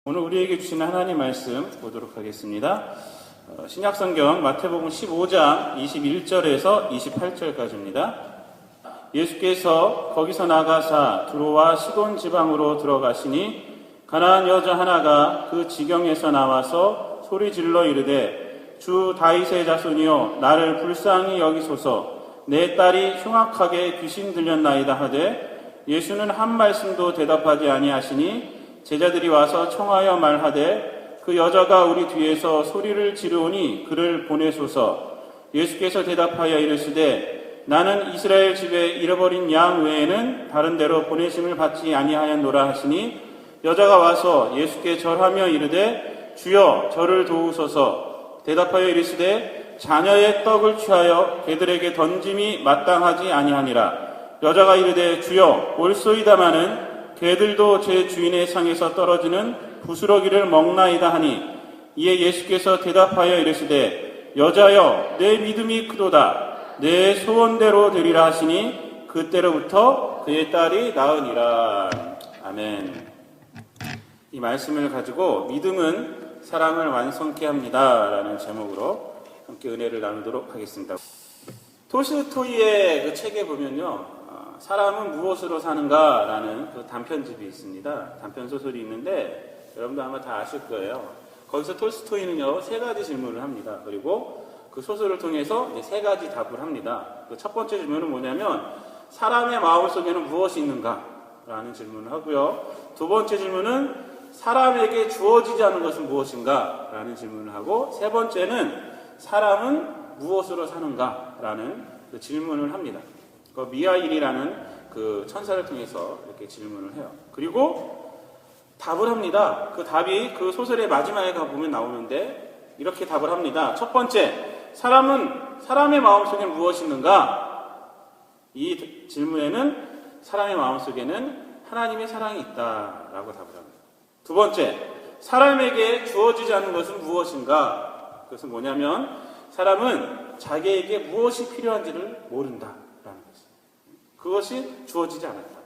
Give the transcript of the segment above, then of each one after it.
오늘 우리에게 주시는 하나님 말씀 보도록 하겠습니다. 신약성경 마태복음 15장 21절에서 28절까지입니다. 예수께서 거기서 나가사 두로와 시돈 지방으로 들어가시니 가나안 여자 하나가 그 지경에서 나와서 소리질러 이르되 주 다윗의 자손이여 나를 불쌍히 여기소서 내 딸이 흉악하게 귀신 들렸나이다 하되 예수는 한 말씀도 대답하지 아니하시니 제자들이 와서 청하여 말하되 그 여자가 우리 뒤에서 소리를 지르오니 그를 보내소서. 예수께서 대답하여 이르시되 나는 이스라엘 집에 잃어버린 양 외에는 다른 데로 보내심을 받지 아니하였노라 하시니 여자가 와서 예수께 절하며 이르되 주여 저를 도우소서. 대답하여 이르시되 자녀의 떡을 취하여 개들에게 던짐이 마땅하지 아니하니라. 여자가 이르되 주여 올소이다마는 개들도 제 주인의 상에서 떨어지는 부스러기를 먹나이다 하니 이에 예수께서 대답하여 이르시되 여자여 내 믿음이 크도다 내 소원대로 되리라 하시니 그때로부터 그의 딸이 나으니라. 아멘. 이 말씀을 가지고 믿음은 사랑을 완성케 합니다 라는 제목으로 함께 은혜를 나누도록 하겠습니다. 톨스토이의 그 책에 보면요, 사람은 무엇으로 사는가 라는 그 단편집이 있습니다. 단편소설이 있는데 여러분도 아마 다 아실 거예요. 거기서 톨스토이는요 3가지 질문을 합니다. 그리고 그 소설을 통해서 이제 3가지 답을 합니다. 그 첫 번째 질문은 뭐냐면 사람의 마음속에는 무엇이 있는가 라는 질문을 하고요. 두 번째 질문은 사람에게 주어지지 않은 것은 무엇인가 라는 질문을 하고, 세 번째는 사람은 무엇으로 사는가 라는 그 질문을 합니다. 그 미하일이라는 그 천사를 통해서 이렇게 질문을 해요. 그리고 답을 합니다. 그 답이 그 소설의 마지막에 가보면 나오는데 이렇게 답을 합니다. 첫 번째, 사람의 마음속에는 무엇이 있는가? 이 질문에는 사람의 마음속에는 하나님의 사랑이 있다라고 답을 합니다. 두 번째, 사람에게 주어지지 않은 것은 무엇인가? 그것은 뭐냐면 사람은 자기에게 무엇이 필요한지를 모른다. 그것이 주어지지 않았다.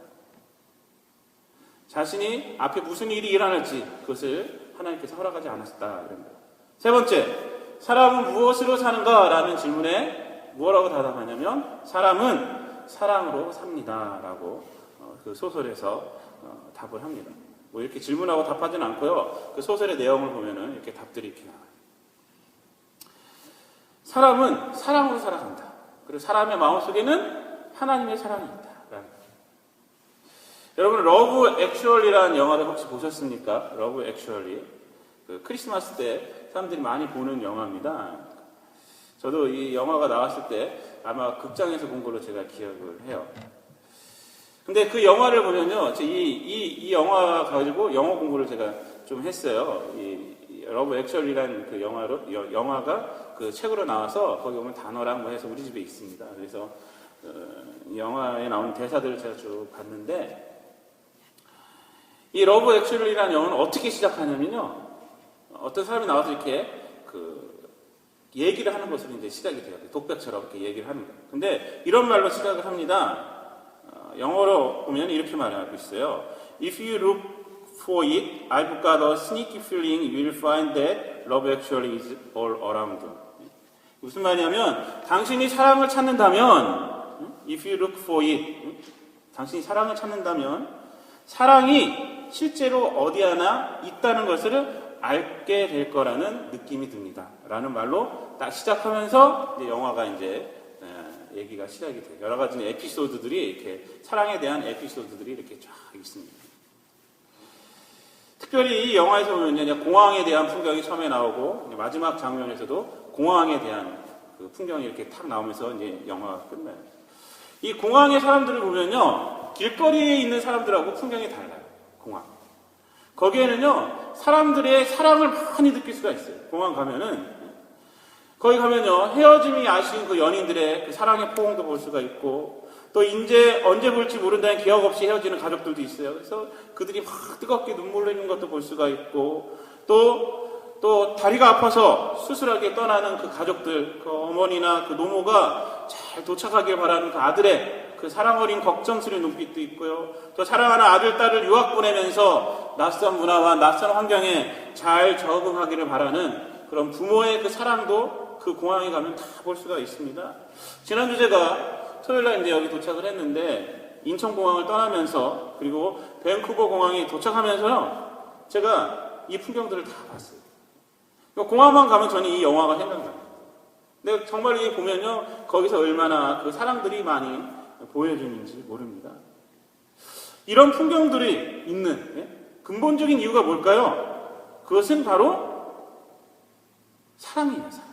자신이 앞에 무슨 일이 일어날지 그것을 하나님께서 허락하지 않았다. 이런 거예요. 세 번째, 사람은 무엇으로 사는가? 라는 질문에 뭐라고 대답하냐면 사람은 사랑으로 삽니다. 라고 그 소설에서 답을 합니다. 뭐 이렇게 질문하고 답하지는 않고요. 그 소설의 내용을 보면은 이렇게 답들이 이렇게 나와요. 사람은 사랑으로 살아간다. 그리고 사람의 마음속에는 하나님의 사랑이 있다. 여러분, 러브 액츄얼리라는 영화를 혹시 보셨습니까? 러브 액츄얼리. 그 크리스마스 때 사람들이 많이 보는 영화입니다. 저도 이 영화가 나왔을 때 아마 극장에서 본 걸로 제가 기억을 해요. 근데 그 영화를 보면요, 이 영화 가지고 영어 공부를 제가 좀 했어요. 이 러브 액츄얼리라는 그 영화가 그 책으로 나와서 거기 보면 단어랑 뭐 해서 우리 집에 있습니다. 그래서 영화에 나오는 대사들을 제가 쭉 봤는데, 이 러브 액츄얼리라는 영화는 어떻게 시작하냐면요, 어떤 사람이 나와서 이렇게 그 얘기를 하는 것으로 이제 시작이 돼요. 독백처럼 이렇게 얘기를 합니다. 근데 이런 말로 시작을 합니다. 영어로 보면 이렇게 말하고 있어요. If you look for it, I've got a sneaky feeling you'll find that love actually is all around. 무슨 말이냐면, 당신이 사랑을 찾는다면, if you look for it, 당신이 사랑을 찾는다면 사랑이 실제로 어디 하나 있다는 것을 알게 될 거라는 느낌이 듭니다. 라는 말로 딱 시작하면서 이제 영화가 이제 얘기가 시작이 돼요. 여러 가지 에피소드들이 이렇게 사랑에 대한 에피소드들이 이렇게 쫙 있습니다. 특별히 이 영화에서 보면 공항에 대한 풍경이 처음에 나오고 마지막 장면에서도 공항에 대한 그 풍경이 이렇게 탁 나오면서 이제 영화가 끝나요. 이 공항의 사람들을 보면요, 길거리에 있는 사람들하고 풍경이 달라요. 공항. 거기에는요, 사람들의 사랑을 많이 느낄 수가 있어요. 공항 가면은. 거기 가면요, 헤어짐이 아쉬운 그 연인들의 그 사랑의 포옹도 볼 수가 있고, 또 이제 언제 볼지 모른다는 기억 없이 헤어지는 가족들도 있어요. 그래서 그들이 막 뜨겁게 눈물 흘리는 것도 볼 수가 있고, 또 다리가 아파서 수술하게 떠나는 그 가족들, 그 어머니나 그 노모가 잘 도착하길 바라는 그 아들의 그 사랑 어린 걱정스러운 눈빛도 있고요. 또 사랑하는 아들, 딸을 유학 보내면서 낯선 문화와 낯선 환경에 잘 적응하기를 바라는 그런 부모의 그 사랑도 그 공항에 가면 다 볼 수가 있습니다. 지난주 제가 토요일날 이제 여기 도착을 했는데 인천공항을 떠나면서 그리고 밴쿠버 공항에 도착하면서요, 제가 이 풍경들을 다 봤어요. 공항만 가면 저는 이 영화가 생각나요. 근데 정말 이게 보면요, 거기서 얼마나 그 사랑들이 많이 보여주는지 모릅니다. 이런 풍경들이 있는 근본적인 이유가 뭘까요? 그것은 바로 사랑이에요, 사랑.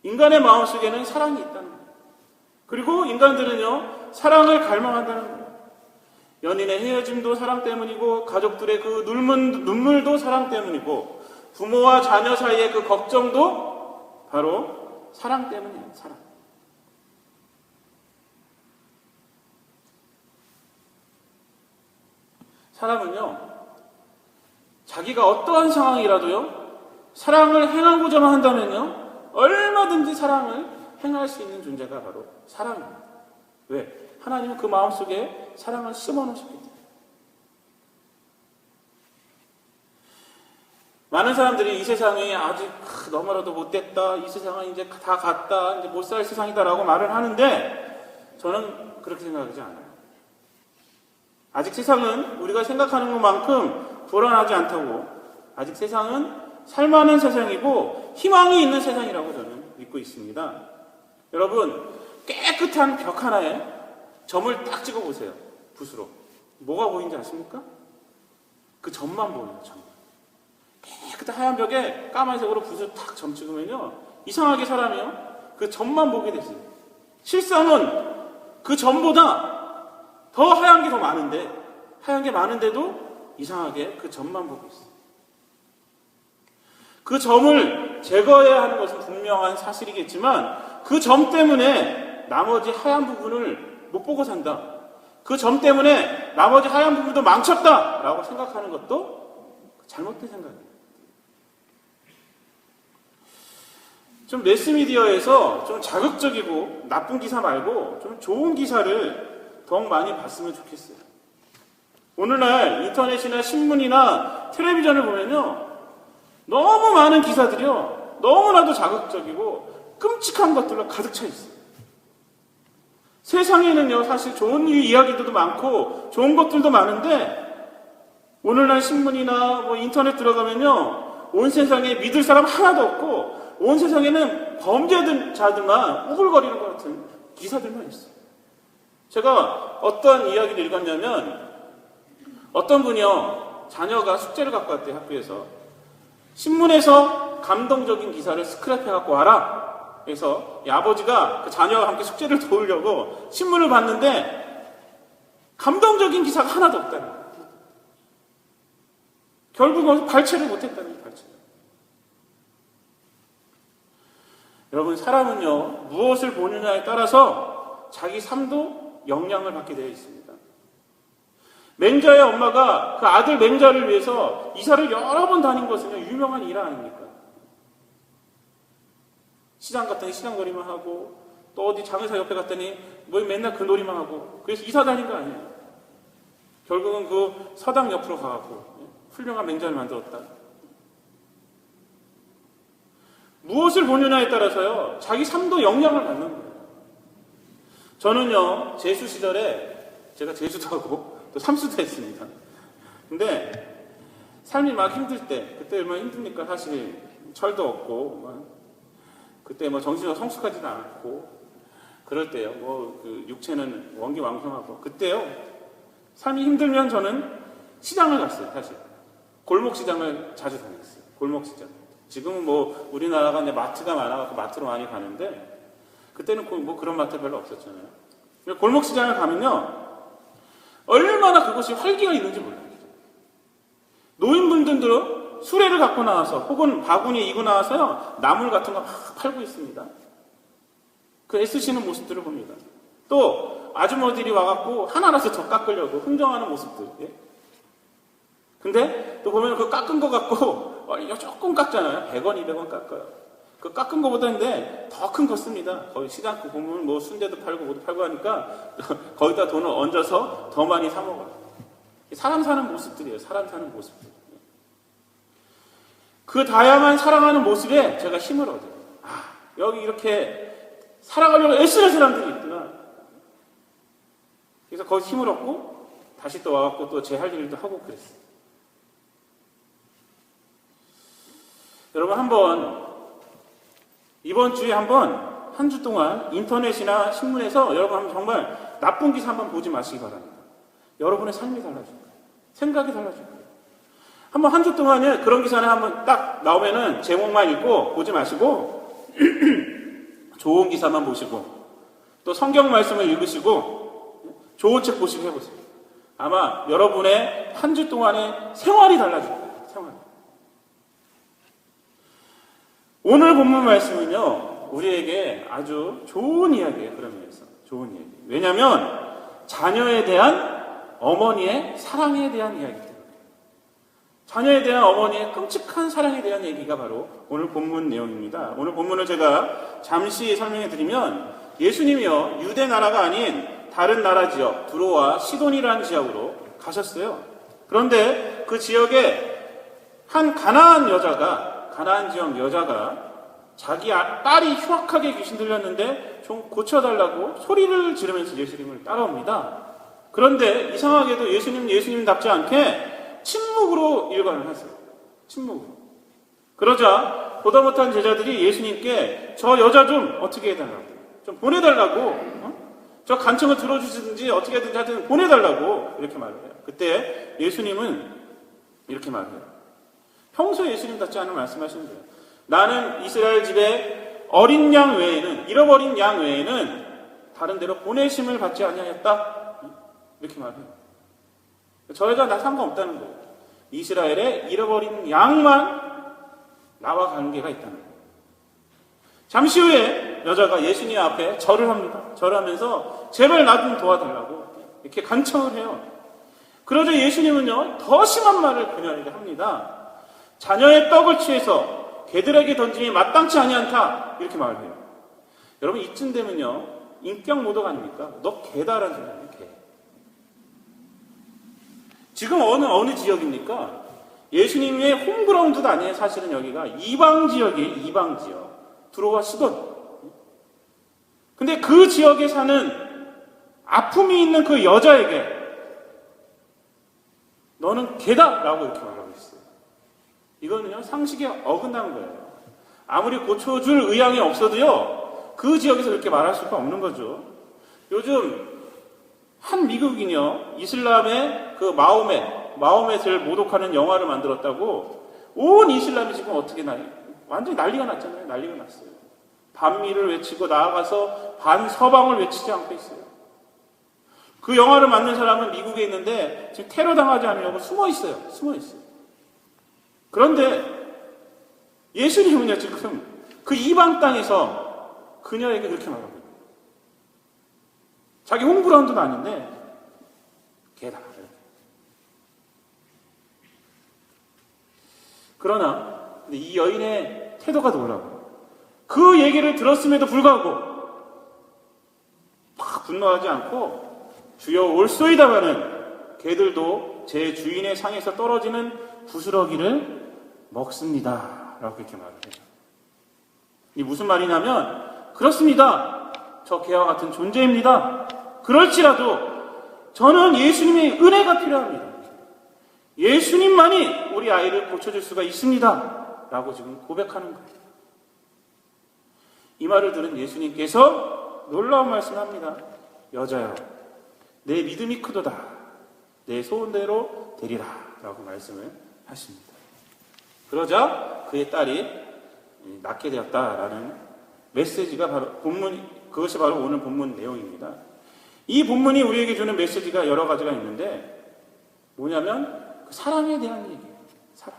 인간의 마음속에는 사랑이 있다는 거예요. 그리고 인간들은요, 사랑을 갈망한다는 거예요. 연인의 헤어짐도 사랑 때문이고, 가족들의 그 눈물도 사랑 때문이고, 부모와 자녀 사이의 그 걱정도 바로 사랑 때문이에요, 사랑. 사람은요, 자기가 어떠한 상황이라도요, 사랑을 행하고자 한다면요, 얼마든지 사랑을 행할 수 있는 존재가 바로 사랑입니다. 왜? 하나님은 그 마음속에 사랑을 심어놓으셨기 때문에. 많은 사람들이 이 세상이 아직 너무나도 못됐다, 이 세상은 이제 다 갔다, 이제 못 살 세상이다라고 말을 하는데, 저는 그렇게 생각하지 않아요. 아직 세상은 우리가 생각하는 것만큼 불안하지 않다고, 아직 세상은 살만한 세상이고 희망이 있는 세상이라고 저는 믿고 있습니다. 여러분, 깨끗한 벽 하나에 점을 딱 찍어보세요. 붓으로. 뭐가 보이는지 아십니까? 그 점만 보여요, 점. 깨끗한 하얀 벽에 까만색으로 붓을 탁 점 찍으면요, 이상하게 사람이요, 그 점만 보게 됐어요. 실상은 그 점보다 더 하얀 게 더 많은데, 하얀 게 많은데도 이상하게 그 점만 보고 있어요. 그 점을 제거해야 하는 것은 분명한 사실이겠지만, 그 점 때문에 나머지 하얀 부분을 못 보고 산다, 그 점 때문에 나머지 하얀 부분도 망쳤다 라고 생각하는 것도 잘못된 생각이에요. 좀 매스미디어에서 좀 자극적이고 나쁜 기사 말고 좀 좋은 기사를 더욱 많이 봤으면 좋겠어요. 오늘날 인터넷이나 신문이나 텔레비전을 보면요, 너무 많은 기사들이요, 너무나도 자극적이고 끔찍한 것들로 가득 차 있어요. 세상에는요, 사실 좋은 이야기들도 많고 좋은 것들도 많은데, 오늘날 신문이나 인터넷 들어가면요, 온 세상에 믿을 사람 하나도 없고, 온 세상에는 범죄자들만 우글거리는 것 같은 기사들만 있어요. 제가 어떤 이야기를 읽었냐면, 어떤 분이요, 자녀가 숙제를 갖고 왔대요, 학교에서. 신문에서 감동적인 기사를 스크랩해 갖고 와라. 그래서 이 아버지가 그 자녀와 함께 숙제를 도우려고 신문을 봤는데 감동적인 기사가 하나도 없다는 거예요. 결국은 발췌를 못했다는 거예요, 발췌. 여러분, 사람은요, 무엇을 보느냐에 따라서 자기 삶도 영향을 받게 되어 있습니다. 맹자의 엄마가 그 아들 맹자를 위해서 이사를 여러 번 다닌 것은요, 유명한 일 아닙니까? 시장 갔더니 시장놀이만 하고, 또 어디 장의사 옆에 갔더니 뭐 맨날 그 놀이만 하고, 그래서 이사 다닌 거 아니에요. 결국은 그 서당 옆으로 가고 훌륭한 맹자를 만들었다. 무엇을 보느냐에 따라서요, 자기 삶도 영향을 받는 거예요. 저는요, 재수 시절에 제가 재수도 하고 또 삼수도 했습니다. 근데 삶이 막 힘들 때, 그때 얼마나 힘듭니까? 사실 철도 없고, 그때 정신도 성숙하지도 않았고, 그럴 때요, 그 육체는 원기왕성하고, 그때요, 삶이 힘들면 저는 시장을 갔어요, 사실. 골목시장을 자주 다녔어요. 골목시장. 지금은 우리나라가 이제 마트가 많아서 마트로 많이 가는데, 그때는 그런 마트 별로 없었잖아요. 골목시장을 가면요, 얼마나 그것이 활기가 있는지 몰라요. 노인분들도 수레를 갖고 나와서 혹은 바구니에 이고 나와서요, 나물 같은 거 막 팔고 있습니다. 그 애쓰시는 모습들을 봅니다. 또 아주머니들이 와갖고 하나라서 더 깎으려고 흥정하는 모습들. 예? 근데 또 보면 그 깎은 거 갖고 조금 깎잖아요. 100원, 200원 깎아요. 그 깎은 거보다인데 더 큰 거 씁니다. 거기 시장 보면 뭐 순대도 팔고 뭐도 팔고 하니까 거기다 돈을 얹어서 더 많이 사 먹어요. 사람 사는 모습들이에요. 사람 사는 모습들. 그 다양한 사랑하는 모습에 제가 힘을 얻어요. 아, 여기 이렇게 살아가려고 애쓰는 사람들이 있구나. 그래서 거기서 힘을 얻고 다시 또 와갖고 또 제 할 일도 하고 그랬어요. 여러분 한번 이번 주에 한번 한 주 동안 인터넷이나 신문에서 여러분 한번 정말 나쁜 기사 한번 보지 마시기 바랍니다. 여러분의 삶이 달라질 거예요. 생각이 달라질 거예요. 한번 한 주 동안에 그런 기사는 한번 딱 나오면은 제목만 읽고 보지 마시고 좋은 기사만 보시고 또 성경 말씀을 읽으시고 좋은 책 보시고 해보세요. 아마 여러분의 한 주 동안의 생활이 달라질 거예요. 생활. 오늘 본문 말씀은요, 우리에게 아주 좋은 이야기예요. 그런 면에서 좋은 이야기. 왜냐하면 자녀에 대한 어머니의 사랑에 대한 이야기 때문에, 자녀에 대한 어머니의 끔찍한 사랑에 대한 얘기가 바로 오늘 본문 내용입니다. 오늘 본문을 제가 잠시 설명해 드리면, 예수님이요 유대 나라가 아닌 다른 나라 지역 두로와 시돈이라는 지역으로 가셨어요. 그런데 그 지역에 한 가나안 지역 여자가 자기 딸이 흉악하게 귀신 들렸는데 좀 고쳐달라고 소리를 지르면서 예수님을 따라옵니다. 그런데 이상하게도 예수님답지 않게 침묵으로 일관을 하세요. 침묵으로. 그러자 보다 못한 제자들이 예수님께 저 여자 좀 어떻게 해달라고, 좀 보내달라고, 저 간청을 들어주시든지 어떻게든지 하여튼 보내달라고 이렇게 말을 해요. 그때 예수님은 이렇게 말해요. 평소에 예수님답지 않은 말씀하시는 거예요. 나는 이스라엘 집에 어린 양 외에는, 잃어버린 양 외에는 다른 데로 보내심을 받지 아니하였다. 이렇게 말해요. 저 여자 나 상관없다는 거예요. 이스라엘에 잃어버린 양만 나와 관계가 있다는 거예요. 잠시 후에 여자가 예수님 앞에 절을 합니다. 절하면서 제발 나 좀 도와달라고 이렇게 간청을 해요. 그러자 예수님은요 더 심한 말을 그녀에게 합니다. 자녀의 떡을 취해서 개들에게 던짐이 마땅치 아니한다, 이렇게 말을 해요. 여러분 이쯤 되면요 인격 모독 아닙니까? 너 개다라는 소리예요. 개. 지금 어느 지역입니까? 예수님의 홈그라운드도 아니에요. 사실은 여기가 이방 지역이에요. 이방 지역. 두로와 시돈. 근데 그 지역에 사는 아픔이 있는 그 여자에게 너는 개다라고 이렇게 말하고 있어요. 이거는요 상식에 어긋난 거예요. 아무리 고쳐줄 의향이 없어도요 그 지역에서 그렇게 말할 수가 없는 거죠. 요즘 한 미국인이요 이슬람의 그 마호멧을 모독하는 영화를 만들었다고 온 이슬람이 지금 어떻게 완전히 난리가 났잖아요. 난리가 났어요. 반미를 외치고 나아가서 반서방을 외치지 않고 있어요. 그 영화를 만든 사람은 미국에 있는데 지금 테러 당하지 않으려고 숨어 있어요. 그런데 예수님은요 지금 그 이방 땅에서 그녀에게 그렇게 말하고 있어요. 자기 홈그라운드도 아닌데 개다. 그러나 이 여인의 태도가 놀라워요. 그 얘기를 들었음에도 불구하고 막 분노하지 않고 주여 올소이다마는 개들도 제 주인의 상에서 떨어지는 부스러기를 먹습니다 라고 이렇게 말을 해요. 이 무슨 말이냐면 그렇습니다. 저 개와 같은 존재입니다. 그럴지라도 저는 예수님의 은혜가 필요합니다. 예수님만이 우리 아이를 고쳐줄 수가 있습니다 라고 지금 고백하는 거예요. 이 말을 들은 예수님께서 놀라운 말씀을 합니다. 여자여 내 믿음이 크도다. 내 소원대로 되리라 라고 말씀을 하십니다. 그러자 그의 딸이 낫게 되었다라는 메시지가 바로 그것이 바로 오늘 본문 내용입니다. 이 본문이 우리에게 주는 메시지가 여러 가지가 있는데 뭐냐면 그 사랑에 대한 얘기예요. 사랑.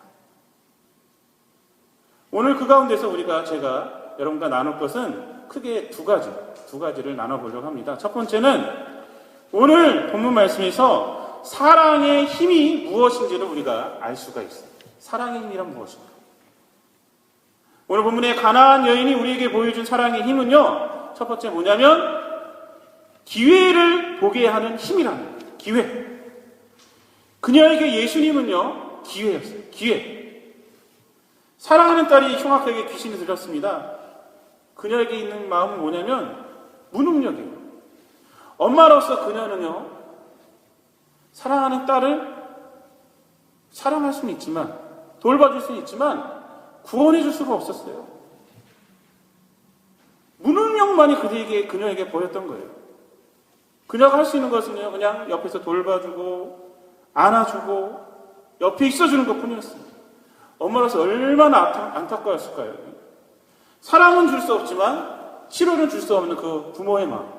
오늘 그 가운데서 제가 여러분과 나눌 것은 크게 두 가지를 나눠보려고 합니다. 첫 번째는 오늘 본문 말씀에서 사랑의 힘이 무엇인지를 우리가 알 수가 있어요. 사랑의 힘이란 무엇인가? 오늘 본문의 가나안 여인이 우리에게 보여준 사랑의 힘은요, 첫 번째 뭐냐면 기회를 보게 하는 힘이라는 거예요. 기회. 그녀에게 예수님은요, 기회였어요. 기회. 사랑하는 딸이 흉악하게 귀신이 들렸습니다. 그녀에게 있는 마음은 뭐냐면 무능력이에요. 엄마로서 그녀는요, 사랑하는 딸을 사랑할 수는 있지만, 돌봐줄 수는 있지만 구원해줄 수가 없었어요. 무능력만이 그녀에게 보였던 거예요. 그녀가 할 수 있는 것은요, 그냥 옆에서 돌봐주고 안아주고 옆에 있어주는 것뿐이었습니다. 엄마로서 얼마나 안타까웠을까요? 사랑은 줄 수 없지만 치료는 줄 수 없는 그 부모의 마음.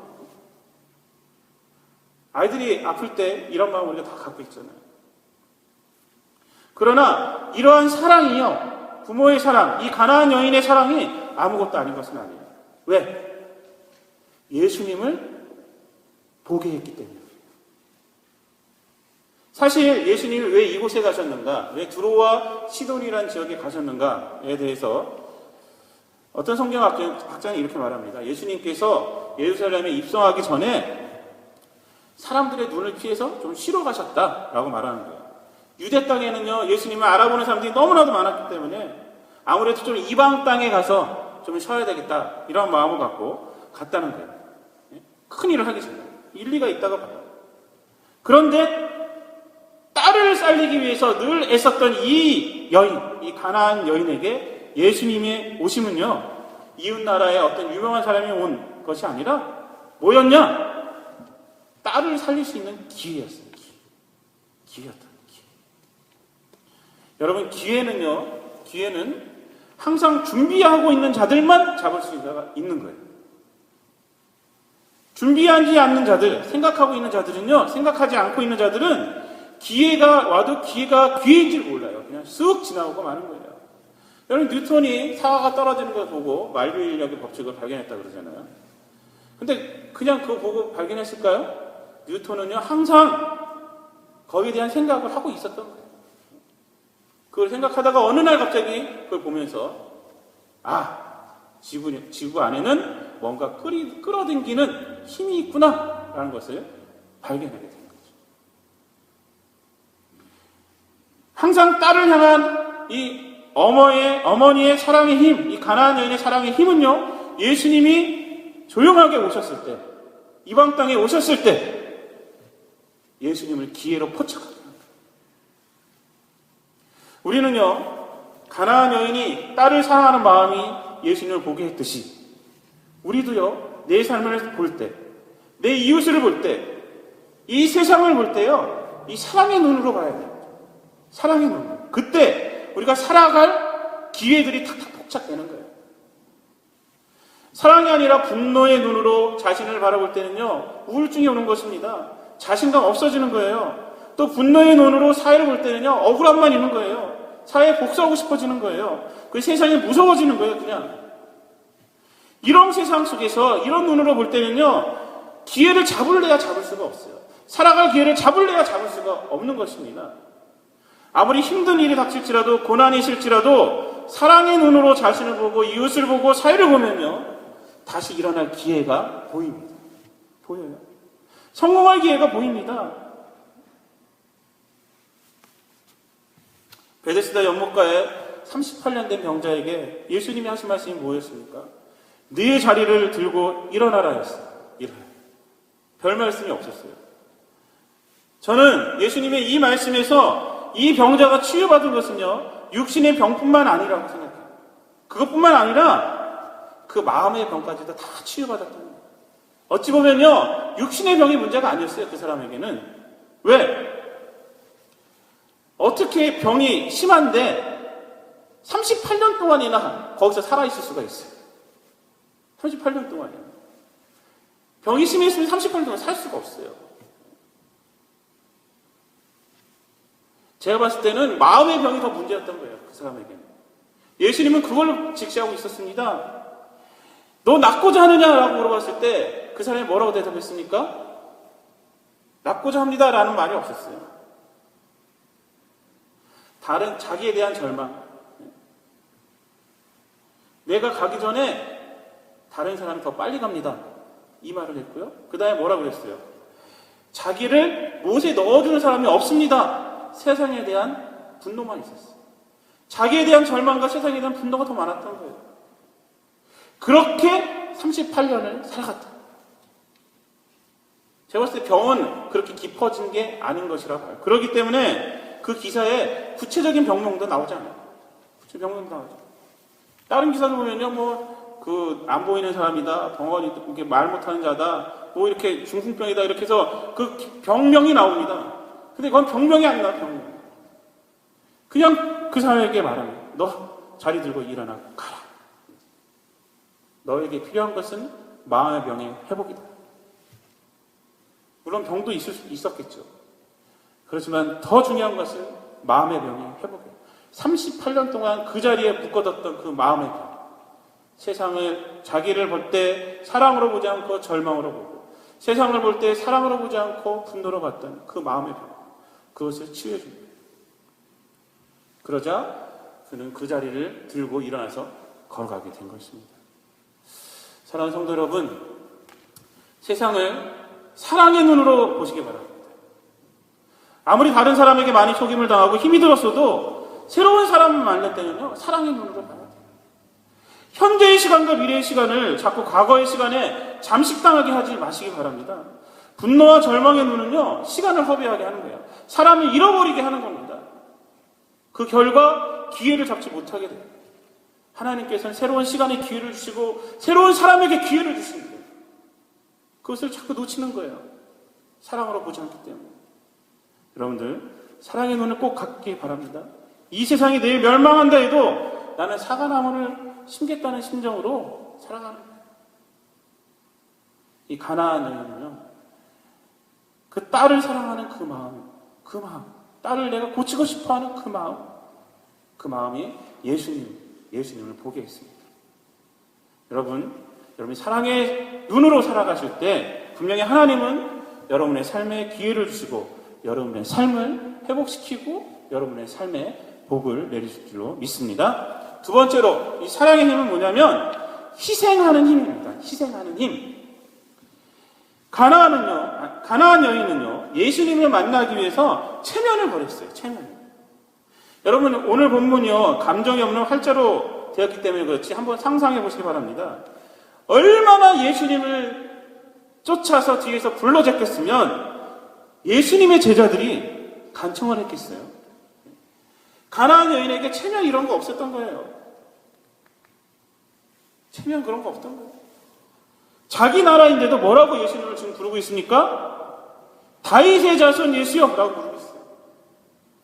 아이들이 아플 때 이런 마음 우리가 다 갖고 있잖아요. 그러나 이러한 사랑이요, 부모의 사랑, 이 가나안 여인의 사랑이 아무것도 아닌 것은 아니에요. 왜? 예수님을 보게 했기 때문이에요. 사실 예수님이 왜 이곳에 가셨는가, 왜 두로와 시돈이라는 지역에 가셨는가에 대해서 어떤 성경학자는 이렇게 말합니다. 예수님께서 예루살렘에 입성하기 전에 사람들의 눈을 피해서 좀 쉬러 가셨다라고 말하는 거예요. 유대 땅에는요, 예수님을 알아보는 사람들이 너무나도 많았기 때문에 아무래도 좀 이방 땅에 가서 좀 쉬어야 되겠다, 이런 마음을 갖고 갔다는 거예요. 큰 일을 하기 전에. 일리가 있다고 봐요. 그런데 딸을 살리기 위해서 늘 애썼던 이 여인, 이 가나안 여인에게 예수님의 오심은요, 이웃나라의 어떤 유명한 사람이 온 것이 아니라 뭐였냐? 딸을 살릴 수 있는 기회였어요. 기회였다. 기회. 여러분, 기회는 항상 준비하고 있는 자들만 잡을 수 있는 거예요. 준비하지 않는 자들, 생각하고 있는 자들은요, 생각하지 않고 있는 자들은 기회가 와도 기회가 기회인 줄 몰라요. 그냥 쑥 지나오고 마는 거예요. 여러분, 뉴턴이 사과가 떨어지는 걸 보고 만류인력의 법칙을 발견했다고 그러잖아요. 근데 그냥 그거 보고 발견했을까요? 뉴턴은요, 항상 거기에 대한 생각을 하고 있었던 거예요. 그걸 생각하다가 어느 날 갑자기 그걸 보면서, 지구 안에는 뭔가 끌어당기는 힘이 있구나 라는 것을 발견하게 된 거죠. 항상 딸을 향한 이 어머니의 사랑의 힘, 이 가나안 여인의 사랑의 힘은요, 예수님이 조용하게 오셨을 때, 이방 땅에 오셨을 때 예수님을 기회로 포착하게 합니다. 우리는요, 가나안 여인이 딸을 사랑하는 마음이 예수님을 보게 했듯이 우리도요, 내 삶을 볼 때, 내 이웃을 볼 때, 이 세상을 볼 때요, 이 사랑의 눈으로 봐야 돼요. 사랑의 눈으로. 그때 우리가 살아갈 기회들이 탁탁 포착되는 거예요. 사랑이 아니라 분노의 눈으로 자신을 바라볼 때는요, 우울증이 오는 것입니다. 자신감 없어지는 거예요. 또 분노의 눈으로 사회를 볼 때는요, 억울함만 있는 거예요. 사회에 복수하고 싶어지는 거예요. 그 세상이 무서워지는 거예요, 그냥. 이런 세상 속에서 이런 눈으로 볼 때는요, 기회를 잡을래야 잡을 수가 없어요. 살아갈 기회를 잡을래야 잡을 수가 없는 것입니다. 아무리 힘든 일이 닥칠지라도, 고난이 있을지라도 사랑의 눈으로 자신을 보고 이웃을 보고 사회를 보면요, 다시 일어날 기회가 보입니다. 보여요. 성공할 기회가 보입니다. 베데스다 연못가에 38년 된 병자에게 예수님이 하신 말씀이 뭐였습니까? 네 자리를 들고 일어나라 했어요. 별 말씀이 없었어요. 저는 예수님의 이 말씀에서 이 병자가 치유받은 것은요, 육신의 병뿐만 아니라고 생각해요. 그것뿐만 아니라 그 마음의 병까지도 다 치유받았던 거예요. 어찌 보면요, 육신의 병이 문제가 아니었어요, 그 사람에게는. 왜? 어떻게 병이 심한데 38년 동안이나 거기서 살아있을 수가 있어요. 38년 동안이요. 병이 심했으면 38년 동안 살 수가 없어요. 제가 봤을 때는 마음의 병이 더 문제였던 거예요, 그 사람에게는. 예수님은 그걸 직시하고 있었습니다. 너 낫고자 하느냐라고 물어봤을 때 그 사람이 뭐라고 대답했습니까? 낫고자 합니다 라는 말이 없었어요. 다른 자기에 대한 절망. 내가 가기 전에 다른 사람이 더 빨리 갑니다. 이 말을 했고요. 그 다음에 뭐라고 그랬어요? 자기를 못에 넣어주는 사람이 없습니다. 세상에 대한 분노만 있었어요. 자기에 대한 절망과 세상에 대한 분노가 더 많았던 거예요. 그렇게 38년을 살아갔다. 제가 봤을 때 병은 그렇게 깊어진 게 아닌 것이라고 봐요. 그렇기 때문에 그 기사에 구체적인 병명도 나오지 않아요. 구체적인 병명도 나오죠. 다른 기사를 보면요, 안 보이는 사람이다, 벙어리, 이렇게 말 못하는 자다, 이렇게 중풍병이다, 이렇게 해서 그 병명이 나옵니다. 근데 그건 병명이 아니라 병명. 그냥 그 사람에게 말합니다. 너 자리 들고 일어나 가라. 너에게 필요한 것은 마음의 병의 회복이다. 물론 병도 있었겠죠. 그렇지만 더 중요한 것은 마음의 병의 회복이에요. 38년 동안 그 자리에 묶어뒀던 그 마음의 병. 세상을, 자기를 볼 때 사랑으로 보지 않고 절망으로 보고, 세상을 볼 때 사랑으로 보지 않고 분노로 봤던 그 마음의 병. 그것을 치유해줍니다. 그러자 그는 그 자리를 들고 일어나서 걸어가게 된 것입니다. 사랑하는 성도 여러분, 세상을 사랑의 눈으로 보시기 바랍니다. 아무리 다른 사람에게 많이 속임을 당하고 힘이 들었어도 새로운 사람을 만날 때는요, 사랑의 눈으로 봐야 돼요. 현재의 시간과 미래의 시간을 자꾸 과거의 시간에 잠식당하게 하지 마시기 바랍니다. 분노와 절망의 눈은요, 시간을 허비하게 하는 거예요. 사람을 잃어버리게 하는 겁니다. 그 결과 기회를 잡지 못하게 돼요. 하나님께서는 새로운 시간에 기회를 주시고 새로운 사람에게 기회를 주십니다. 그것을 자꾸 놓치는 거예요. 사랑으로 보지 않기 때문에. 여러분들, 사랑의 눈을 꼭 갖기 바랍니다. 이 세상이 내일 멸망한다 해도 나는 사과나무를 심겠다는 심정으로 살아가는 거예요. 이 가나안 여인은요, 그 딸을 사랑하는 그 마음, 딸을 내가 고치고 싶어하는 그 마음이 예수님을 보게 했습니다. 여러분이 사랑의 눈으로 살아가실 때 분명히 하나님은 여러분의 삶에 기회를 주시고 여러분의 삶을 회복시키고 여러분의 삶에 복을 내리실 줄로 믿습니다. 두 번째로 이 사랑의 힘은 뭐냐면 희생하는 힘입니다. 희생하는 힘. 가나안 여인은요, 예수님을 만나기 위해서 체면을 버렸어요. 체면. 여러분, 오늘 본문이요, 감정이 없는 활자로 되었기 때문에 그렇지 한번 상상해 보시기 바랍니다. 얼마나 예수님을 쫓아서 뒤에서 불러잡겠으면 예수님의 제자들이 간청을 했겠어요. 가나안 여인에게 체면 이런 거 없었던 거예요. 체면 그런 거 없던 거예요. 자기 나라인데도 뭐라고 예수님을 지금 부르고 있습니까? 다윗의 자손 예수여 라고 부르고 있어요.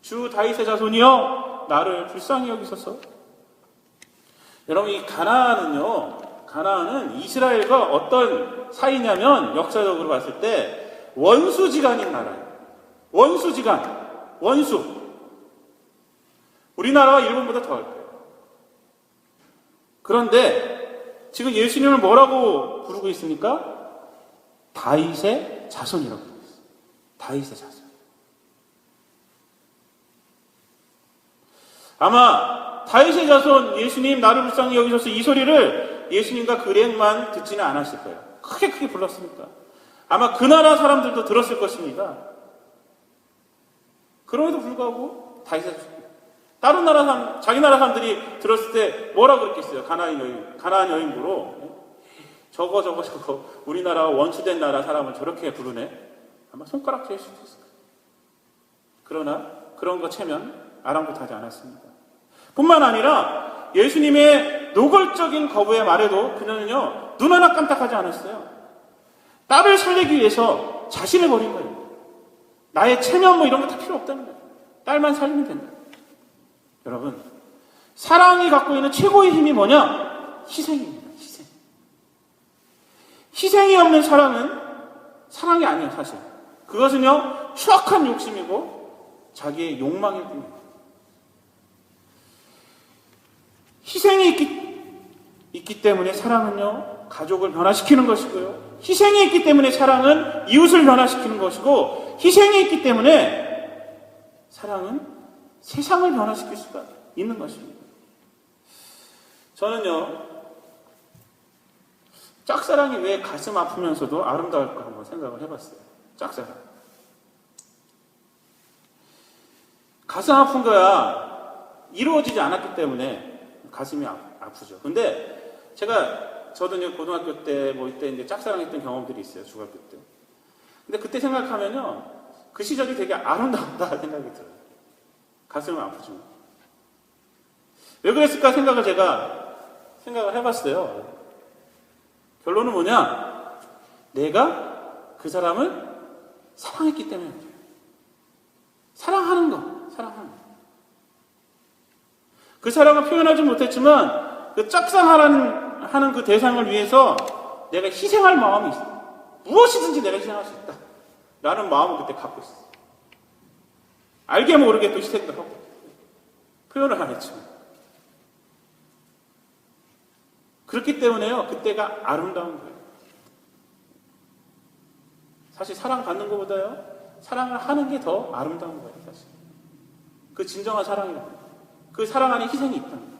주 다윗의 자손이여 나를 불쌍히 여기소서. 여러분, 이 가나안은 이스라엘과 어떤 사이냐면 역사적으로 봤을 때 원수지간인 나라예요. 원수. 우리나라와 일본보다 더할 거예요. 그런데 지금 예수님을 뭐라고 부르고 있습니까? 다윗의 자손이라고 부르고 있어요. 다윗의 자손. 아마 다윗의 자손 예수님 나를 불쌍히 여기소서 이 소리를 예수님과 그렉만 듣지는 않았을 거예요. 크게 불렀으니까. 아마 그 나라 사람들도 들었을 것입니다. 그럼에도 불구하고 다윗의 자손. 다른 나라 자기 나라 사람들이 들었을 때 뭐라고 그랬겠어요? 가나안 여인 보러 저거 우리나라 원수된 나라 사람을 저렇게 부르네. 아마 손가락 잴 수도 있을 거예요. 그러나 그런 거 체면 아랑곳하지 않았습니다. 뿐만 아니라 예수님의 노골적인 거부의 말에도 그녀는요, 눈 하나 깜짝하지 않았어요. 딸을 살리기 위해서 자신을 버린 거예요. 나의 체면 이런 거 다 필요 없다는 거예요. 딸만 살리면 된다. 여러분, 사랑이 갖고 있는 최고의 힘이 뭐냐? 희생입니다. 희생이 없는 사랑은 사랑이 아니에요, 사실. 그것은요, 추악한 욕심이고 자기의 욕망일 뿐입니다. 희생이 있기 때문에 사랑은요, 가족을 변화시키는 것이고요. 희생이 있기 때문에 사랑은 이웃을 변화시키는 것이고, 희생이 있기 때문에 사랑은 세상을 변화시킬 수가 있는 것입니다. 저는요, 짝사랑이 왜 가슴 아프면서도 아름다울까 한번 생각을 해봤어요. 짝사랑. 가슴 아픈 거야 이루어지지 않았기 때문에 가슴이 아프죠. 근데 저도 이제 고등학교 때 이때 이제 짝사랑했던 경험들이 있어요. 중학교 때. 근데 그때 생각하면요, 그 시절이 되게 아름다웠다 생각이 들어요. 가슴은 아프죠. 왜 그랬을까 생각을 해봤어요. 결론은 뭐냐? 내가 그 사람을 사랑했기 때문에 그래요. 사랑하는 거. 그 사랑을 표현하지 못했지만 그 짝사랑하는 그 대상을 위해서 내가 희생할 마음이 있어. 무엇이든지 내가 희생할 수 있다 라는 마음을 그때 갖고 있었어요. 알게 모르게 또 희생도 하고 표현을 안 했지만 그렇기 때문에요, 그때가 아름다운 거예요. 사실 사랑받는 것보다요, 사랑을 하는 게 더 아름다운 거예요. 사실 그 진정한 사랑이라는 거예요. 그 사랑 안에 희생이 있다는 거예요.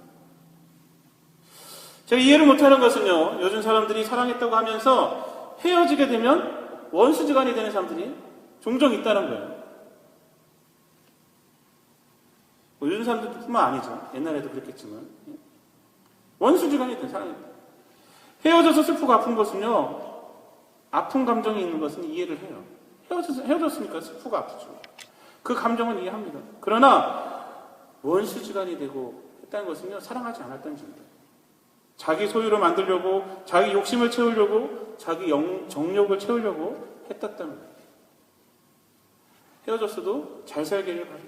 제가 이해를 못하는 것은요, 요즘 사람들이 사랑했다고 하면서 헤어지게 되면 원수지간이 되는 사람들이 종종 있다는 거예요. 요즘 사람들뿐만 아니죠. 옛날에도 그랬겠지만 원수지간이 되는 사람이 헤어져서 슬프고 아픈 것은요, 아픈 감정이 있는 것은 이해를 해요. 헤어졌으니까 슬프고 아프죠. 그 감정은 이해합니다. 그러나 원수지간이 되고 했다는 것은요, 사랑하지 않았다는 증거예요. 자기 소유로 만들려고, 자기 욕심을 채우려고, 자기 정욕을 채우려고 했다는 거예요. 헤어졌어도 잘 살기를 바라죠.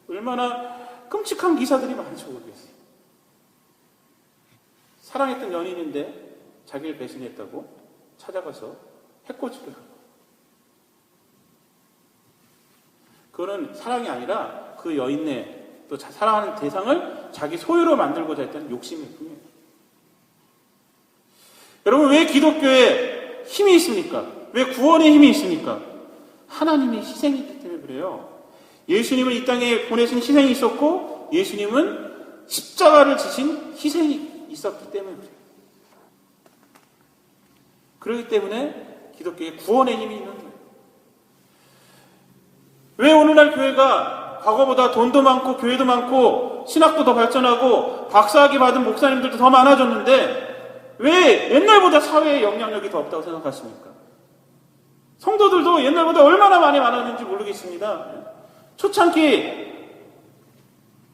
얼마나 끔찍한 기사들이 많죠, 모르겠어요. 사랑했던 연인인데 자기를 배신했다고 찾아가서 해코지를 하고. 그거는 사랑이 아니라 그 여인의 또 사랑하는 대상을 자기 소유로 만들고자 했던 욕심일 뿐이에요. 여러분, 왜 기독교에 힘이 있습니까? 왜 구원의 힘이 있습니까? 하나님의 희생이 있기 때문에 그래요. 예수님을 이 땅에 보내신 희생이 있었고, 예수님은 십자가를 지신 희생이 있었기 때문에 그래요. 그렇기 때문에 기독교에 구원의 힘이 있는 거예요. 왜 오늘날 교회가 과거보다 돈도 많고 교회도 많고 신학도 더 발전하고 박사학위 받은 목사님들도 더 많아졌는데 왜 옛날보다 사회에 영향력이 더 없다고 생각하십니까? 성도들도 옛날보다 얼마나 많아졌는지 모르겠습니다. 초창기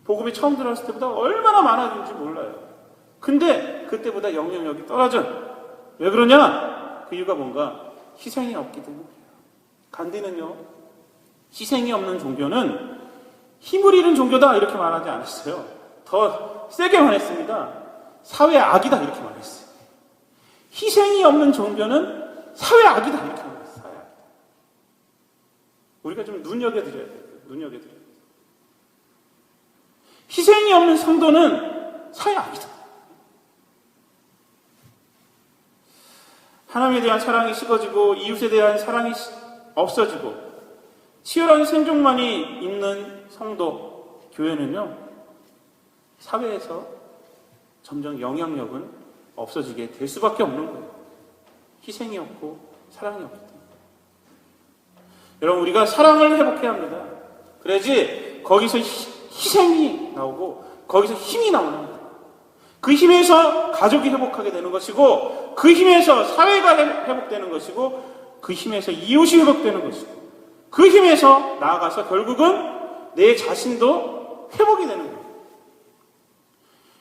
복음이 처음 들어왔을 때보다 얼마나 많아졌는지 몰라요. 근데 그때보다 영향력이 떨어져요. 왜 그러냐? 그 이유가 뭔가 희생이 없기 때문이에요. 간디는요, 희생이 없는 종교는 힘을 잃은 종교다 이렇게 말하지 않았어요. 더 세게 말했습니다. 사회 악이다 이렇게 말했어요. 희생이 없는 종교는 사회 악이다 이렇게 말했어요. 사회 악이다. 우리가 좀 눈여겨드려야 돼요. 눈여겨드려야 돼요. 희생이 없는 성도는 사회 악이다. 하나님에 대한 사랑이 식어지고 이웃에 대한 사랑이 없어지고 치열한 생존만이 있는 성도, 교회는요, 사회에서 점점 영향력은 없어지게 될 수밖에 없는 거예요. 희생이 없고 사랑이 없기 때문에. 여러분, 우리가 사랑을 회복해야 합니다. 그래야지 거기서 희생이 나오고 거기서 힘이 나오는 거예요. 그 힘에서 가족이 회복하게 되는 것이고, 그 힘에서 사회가 회복되는 것이고, 그 힘에서 이웃이 회복되는 것이고, 그 힘에서 나아가서 결국은 내 자신도 회복이 되는 거예요.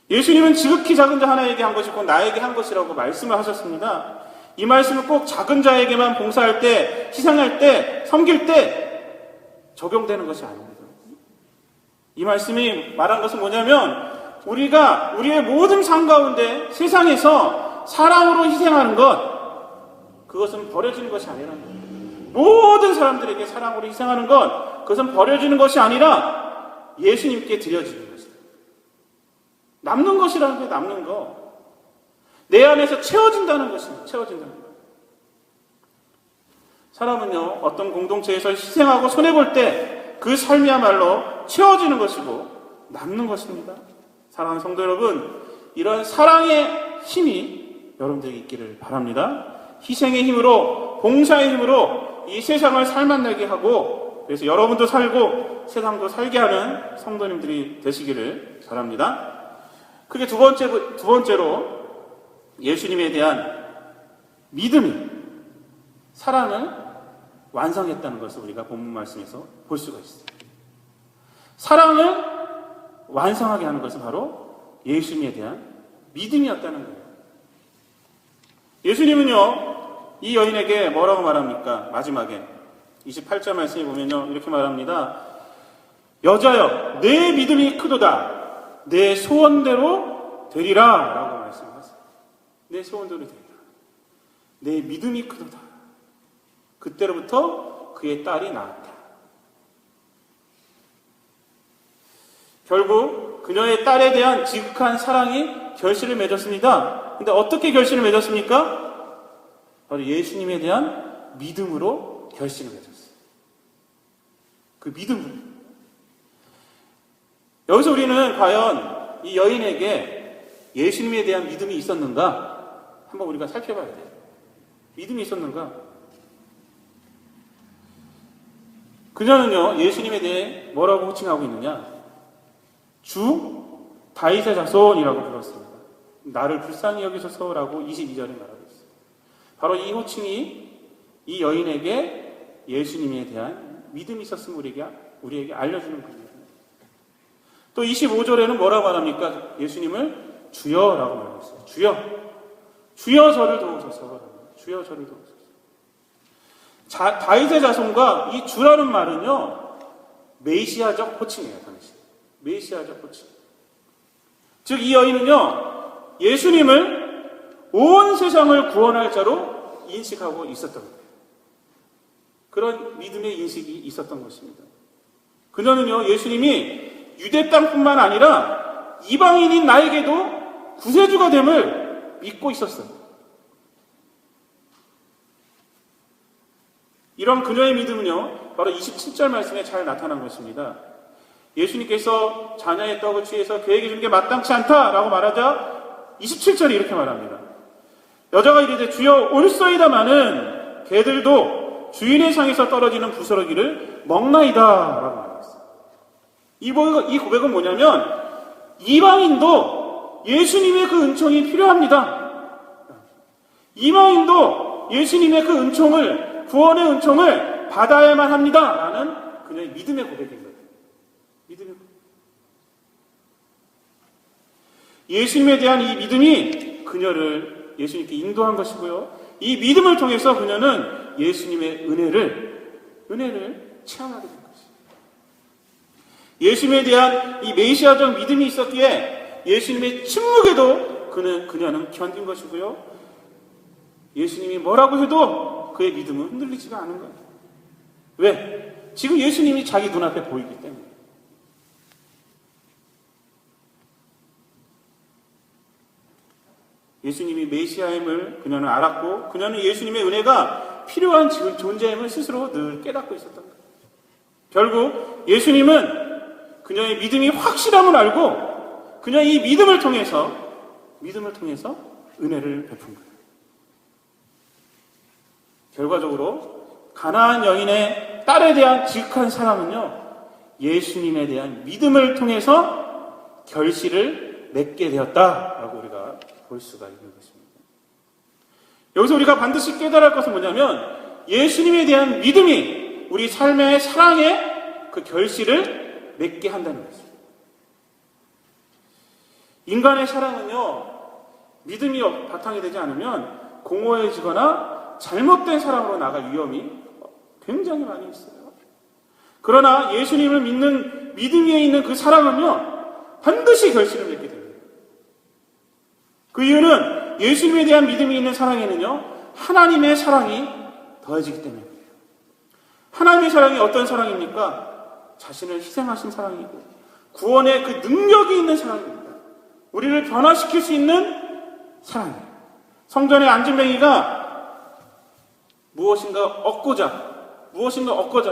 예수님은 지극히 작은 자 하나에게 한 것이 곧 나에게 한 것이라고 말씀을 하셨습니다. 이 말씀은 꼭 작은 자에게만 봉사할 때, 희생할 때, 섬길 때 적용되는 것이 아닙니다. 이 말씀이 말한 것은 뭐냐면, 우리가 우리의 모든 삶 가운데 세상에서 사랑으로 희생하는 것, 그것은 버려지는 것이 아니라는 거예요. 모든 사람들에게 사랑으로 희생하는 것, 그것은 버려지는 것이 아니라 예수님께 드려지는 것이다. 남는 것이라는 게 남는 거. 내 안에서 채워진다는 것입니다. 채워진다는 것. 사람은요, 어떤 공동체에서 희생하고 손해볼 때 그 삶이야말로 채워지는 것이고 남는 것입니다. 사랑하는 성도 여러분, 이런 사랑의 힘이 여러분들에게 있기를 바랍니다. 희생의 힘으로, 봉사의 힘으로 이 세상을 살만나게 하고, 그래서 여러분도 살고 세상도 살게 하는 성도님들이 되시기를 바랍니다. 그게 두 번째로 예수님에 대한 믿음이 사랑을 완성했다는 것을 우리가 본문 말씀에서 볼 수가 있어요. 사랑을 완성하게 하는 것은 바로 예수님에 대한 믿음이었다는 거예요. 예수님은요, 이 여인에게 뭐라고 말합니까? 마지막에 28절 말씀에 보면요, 이렇게 말합니다. 여자여, 내 믿음이 크도다. 내 소원대로 되리라. 라고 말씀하세요. 내 소원대로 되리라. 내 믿음이 크도다. 그때로부터 그의 딸이 나았다. 결국 그녀의 딸에 대한 지극한 사랑이 결실을 맺었습니다. 근데 어떻게 결실을 맺었습니까? 바로 예수님에 대한 믿음으로 결실을 맺었어요. 그 믿음으로. 여기서 우리는 과연 이 여인에게 예수님에 대한 믿음이 있었는가? 한번 우리가 살펴봐야 돼요. 믿음이 있었는가? 그녀는요, 예수님에 대해 뭐라고 호칭하고 있느냐? 주 다윗의 자손이라고 불렀습니다. 나를 불쌍히 여기소서라고 22절에 말하고 있어요. 바로 이 호칭이 이 여인에게 예수님에 대한 믿음이 있었음을 우리에게 알려주는 겁니다. 또 25절에는 뭐라고 말합니까? 예수님을 주여라고 말하고 있어요. 주여. 주여 저를 도우소서. 주여 저를 도우소서. 다윗의 자손과 이 주라는 말은요, 메시아적 호칭이에요, 당시. 메시아적 호칭. 즉, 이 여인은요, 예수님을 온 세상을 구원할 자로 인식하고 있었던 거예요. 그런 믿음의 인식이 있었던 것입니다. 그녀는요, 예수님이 유대 땅뿐만 아니라 이방인인 나에게도 구세주가 됨을 믿고 있었어요. 이런 그녀의 믿음은요, 바로 27절 말씀에 잘 나타난 것입니다. 예수님께서 자녀의 떡을 취해서 그에게 주는 게 마땅치 않다라고 말하자 27절이 이렇게 말합니다. 여자가 이르되 주여 올소이다마는 개들도 주인의 상에서 떨어지는 부스러기를 먹나이다 라고 말했어요. 이 고백은 뭐냐면 이방인도 예수님의 그 은총이 필요합니다. 이방인도 예수님의 그 은총을, 구원의 은총을 받아야만 합니다 라는 그녀의 믿음의 고백인 거예요. 믿음의 고백. 예수님에 대한 이 믿음이 그녀를 예수님께 인도한 것이고요, 이 믿음을 통해서 그녀는 예수님의 은혜를 체험하게 된 것이에요. 예수님에 대한 이 메시아적 믿음이 있었기에 예수님의 침묵에도 그녀는 견딘 것이고요, 예수님이 뭐라고 해도 그의 믿음은 흔들리지가 않은 거예요. 왜? 지금 예수님이 자기 눈앞에 보이기 때문에. 예수님이 메시아임을 그녀는 알았고, 그녀는 예수님의 은혜가 필요한 존재임을 스스로 늘 깨닫고 있었던 거예요. 결국 예수님은 그녀의 믿음이 확실함을 알고 그녀의 이 믿음을 통해서 은혜를 베푼 거예요. 결과적으로 가나안 여인의 딸에 대한 지극한 사랑은요, 예수님에 대한 믿음을 통해서 결실을 맺게 되었다라고 우리가 볼 수가 있는 것입니다. 여기서 우리가 반드시 깨달을 것은 뭐냐면 예수님에 대한 믿음이 우리 삶의 사랑의 그 결실을 맺게 한다는 것입니다. 인간의 사랑은요, 믿음이 바탕이 되지 않으면 공허해지거나 잘못된 사랑으로 나갈 위험이 굉장히 많이 있어요. 그러나 예수님을 믿는 믿음 위에 있는 그 사랑은요, 반드시 결실을 맺게 됩니다. 그 이유는 예수님에 대한 믿음이 있는 사랑에는요, 하나님의 사랑이 더해지기 때문입니다. 하나님의 사랑이 어떤 사랑입니까? 자신을 희생하신 사랑이고 구원의 그 능력이 있는 사랑입니다. 우리를 변화시킬 수 있는 사랑이에요. 성전의 안진뱅이가 무엇인가 얻고자,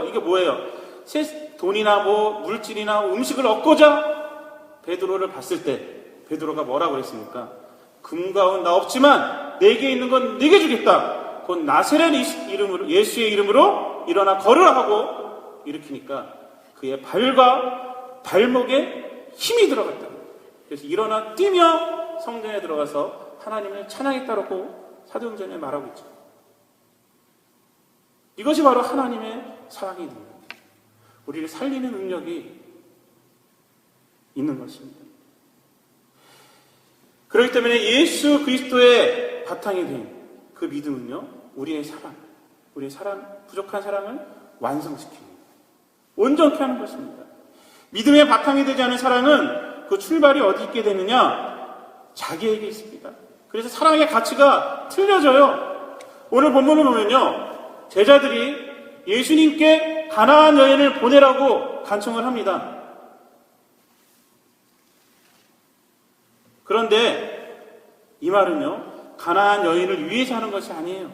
이게 뭐예요? 돈이나 물질이나 음식을 얻고자 베드로를 봤을 때 베드로가 뭐라고 그랬습니까? 금과 은 나 없지만 내게 있는 건 네게 주겠다. 곧 나세렛 이름으로, 예수의 이름으로 일어나 걸으라 하고 일으키니까 그의 발과 발목에 힘이 들어갔다. 그래서 일어나 뛰며 성전에 들어가서 하나님을 찬양했다라고 사도행전에 말하고 있죠. 이것이 바로 하나님의 사랑의 능력, 우리를 살리는 능력이 있는 것입니다. 그렇기 때문에 예수 그리스도의 바탕이 된 그 믿음은요, 우리의 사랑, 부족한 사랑을 완성시킵니다. 온전케 하는 것입니다. 믿음의 바탕이 되지 않은 사랑은 그 출발이 어디 있게 되느냐? 자기에게 있습니다. 그래서 사랑의 가치가 틀려져요. 오늘 본문을 보면요, 제자들이 예수님께 가나안 여인을 보내라고 간청을 합니다. 그런데 이 말은요, 가나안 여인을 위해서 하는 것이 아니에요.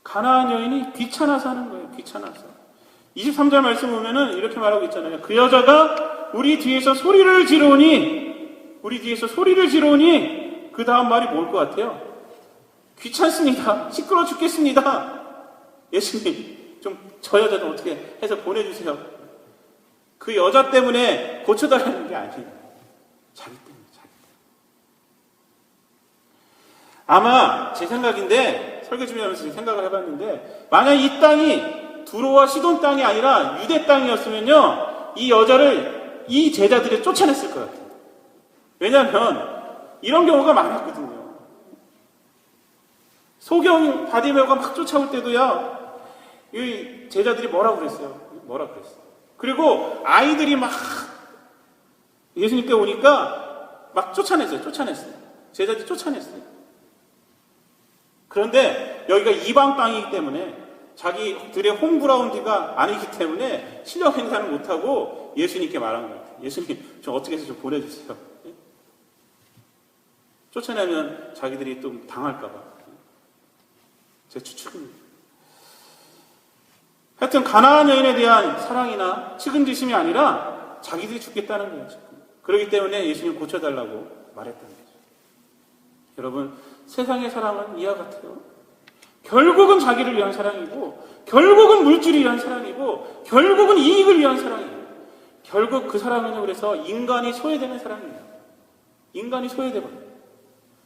가나안 여인이 귀찮아서 하는 거예요. 귀찮아서. 23절 말씀 보면은 이렇게 말하고 있잖아요. 그 여자가 우리 뒤에서 소리를 지르오니 그 다음 말이 뭘 것 같아요? 귀찮습니다. 시끄러워 죽겠습니다. 예수님, 좀 저 여자 좀 어떻게 해서 보내주세요. 그 여자 때문에 고쳐달라는 게 아니에요. 자기 때문에. 아마 제 생각인데, 설교 준비하면서 생각을 해봤는데, 만약 이 땅이 두로와 시돈 땅이 아니라 유대 땅이었으면요, 이 여자를 이 제자들이 쫓아냈을 것 같아요. 왜냐하면 이런 경우가 많았거든요. 소경 바디메오가 막 쫓아올 때도요, 이 제자들이 뭐라고 그랬어요? 그리고 아이들이 막 예수님께 오니까 막 쫓아냈어요. 제자들이 쫓아냈어요. 그런데 여기가 이방 땅이기 때문에 자기들의 홈그라운드가 아니기 때문에 실력 행사를 못하고 예수님께 말한 것 같아요. 예수님, 좀 어떻게 해서 좀 보내주세요. 쫓아내면 자기들이 또 당할까봐. 제 추측입니다. 하여튼 가나안 여인에 대한 사랑이나 측은지심이 아니라 자기들이 죽겠다는 거예요. 그렇기 때문에 예수님 고쳐달라고 말했다는 거죠. 여러분, 세상의 사랑은 이와 같아요. 결국은 자기를 위한 사랑이고, 결국은 물질을 위한 사랑이고, 결국은 이익을 위한 사랑이에요. 결국 그 사랑은 그래서 인간이 소외되는 사랑이에요. 인간이 소외되거든요.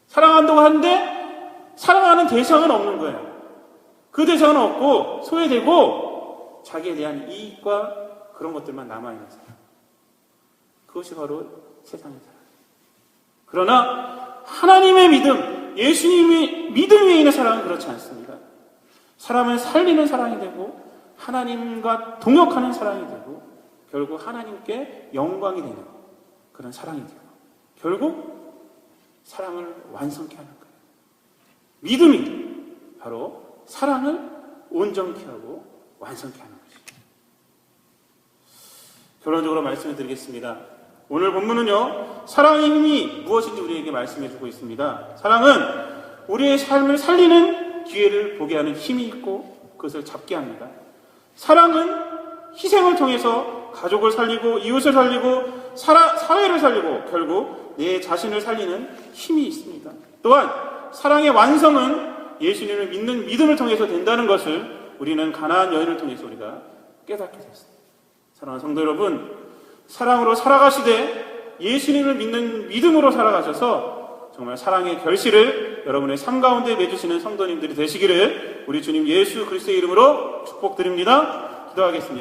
사랑한다고 하는데 사랑하는 대상은 없는 거예요. 그 대상은 없고 소외되고 자기에 대한 이익과 그런 것들만 남아있는 사랑. 그것이 바로 세상의 사랑. 그러나 하나님의 믿음, 예수님의 믿음 위에 있는 사랑은 그렇지 않습니다. 사람을 살리는 사랑이 되고 하나님과 동역하는 사랑이 되고 결국 하나님께 영광이 되는 그런 사랑이 되고 결국 사랑을 완성케 하는 거예요. 믿음이 바로 사랑을 온전케 하고 완성케 하는 것이죠. 결론적으로 말씀을 드리겠습니다. 오늘 본문은요, 사랑의 힘이 무엇인지 우리에게 말씀해 주고 있습니다. 사랑은 우리의 삶을 살리는 기회를 보게 하는 힘이 있고 그것을 잡게 합니다. 사랑은 희생을 통해서 가족을 살리고 이웃을 살리고 사회를 살리고 결국 내 자신을 살리는 힘이 있습니다. 또한 사랑의 완성은 예수님을 믿는 믿음을 통해서 된다는 것을 우리는 가나안 여인을 통해서 우리가 깨닫게 됐습니다. 사랑하는 성도 여러분, 사랑으로 살아가시되 예수님을 믿는 믿음으로 살아가셔서 정말 사랑의 결실을 여러분의 삶 가운데 맺으시는 성도님들이 되시기를 우리 주님 예수 그리스도의 이름으로 축복드립니다. 기도하겠습니다.